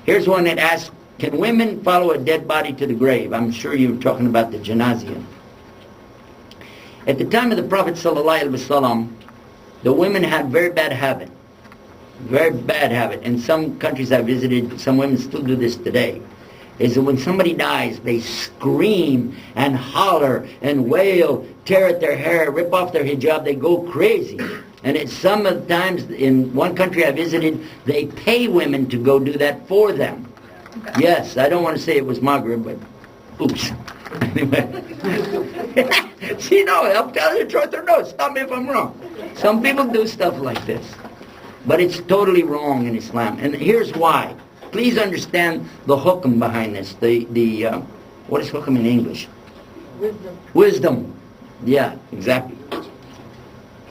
Here's one that asks, can women follow a dead body to the grave? I'm sure you're talking about the Djanazija. At the time of the Prophet ﷺ, the women had very bad habit. Very bad habit. In some countries I visited, some women still do this today. Is that when somebody dies, they scream and holler and wail, tear at their hair, rip off their hijab, they go crazy. And it's some of the times, in one country I visited, they pay women to go do that for them. Yes, I don't want to say it was Maghreb, but oops. Anyway. See, no, I'm telling you the truth or no, stop me if I'm wrong. Some people do stuff like this. But it's totally wrong in Islam. And here's why. Please understand the hukm behind this. What is hukm in English? Wisdom. Wisdom. Yeah, exactly.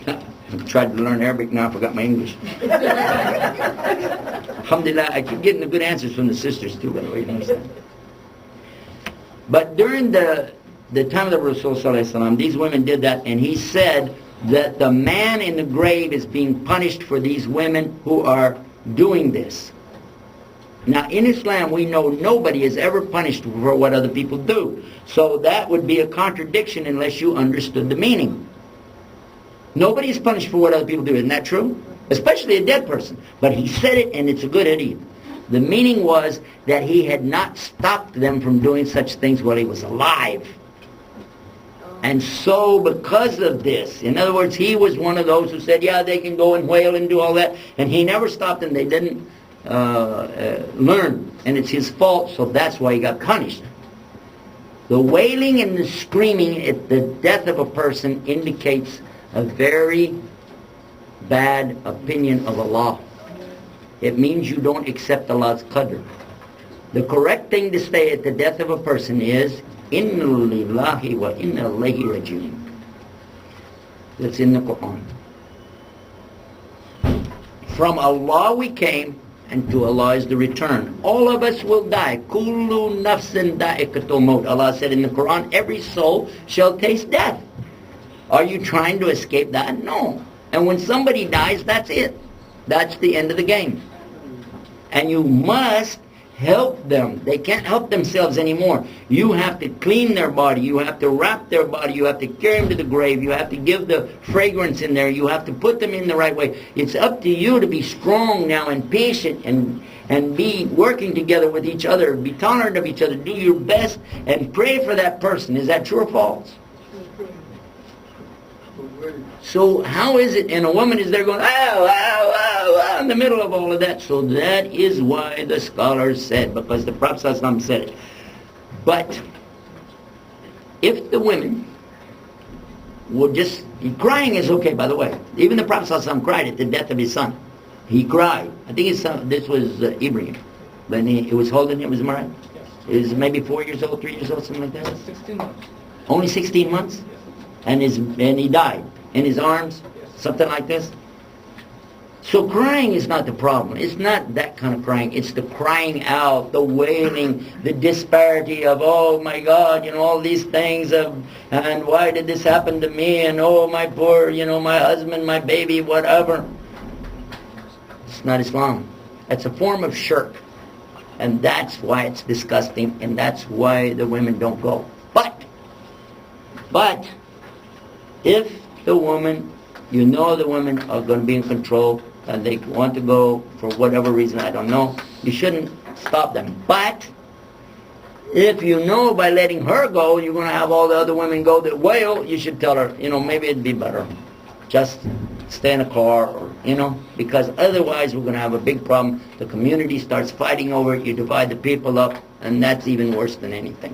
I tried to learn Arabic, now I forgot my English. Alhamdulillah, I keep getting the good answers from the sisters too, by the way, you understand. But during the time of the Rasul Sallallahu Alaihi Wasallam, these women did that, and he said that the man in the grave is being punished for these women who are doing this. Now, in Islam, we know nobody is ever punished for what other people do. So that would be a contradiction unless you understood the meaning. Nobody is punished for what other people do. Isn't that true? Especially a dead person. But he said it, and it's a good hadith. The meaning was that he had not stopped them from doing such things while he was alive. And so because of this, in other words, he was one of those who said, yeah, they can go and wail and do all that. And he never stopped them. They didn't learn. And it's his fault, so that's why he got punished. The wailing and the screaming at the death of a person indicates a very bad opinion of Allah. It means you don't accept Allah's qadr. The correct thing to say at the death of a person is, Inna lillahi wa inna ilayhi raji'un. That's in the Quran. From Allah we came, and to Allah is the return. All of us will die. Kullu nafsin da'ikatul maut. Allah said in the Quran, every soul shall taste death. Are you trying to escape that? No. And when somebody dies, that's it. That's the end of the game. And you must help them. They can't help themselves anymore. You have to clean their body. You have to wrap their body. You have to carry them to the grave. You have to give the fragrance in there. You have to put them in the right way. It's up to you to be strong now and patient and be working together with each other. Be tolerant of each other. Do your best and pray for that person. Is that true or false? So how is it, and a woman is there going, in the middle of all of that. So that is why the scholars said, because the Prophet ﷺ said it. But if the women would just, crying is okay, by the way. Even the Prophet ﷺ cried at the death of his son. He cried. I think his son, this was Ibrahim. When he was holding him, was it right? He was maybe 4 years old, 3 years old, something like that? 16 months. Only 16 months? And he died in his arms, something like this. So crying is not the problem. It's not that kind of crying. It's the crying out, the wailing, the disparity of, oh my God, all these things of, and why did this happen to me, and oh my poor, my husband, my baby, whatever. It's not Islam. It's a form of shirk. And that's why it's disgusting, and that's why the women don't go. But if the woman, the women are going to be in control and they want to go for whatever reason, I don't know, you shouldn't stop them. But if you know by letting her go, you're going to have all the other women go that wail, you should tell her, maybe it'd be better. Just stay in a car, or, because otherwise we're going to have a big problem. The community starts fighting over it, you divide the people up, and that's even worse than anything.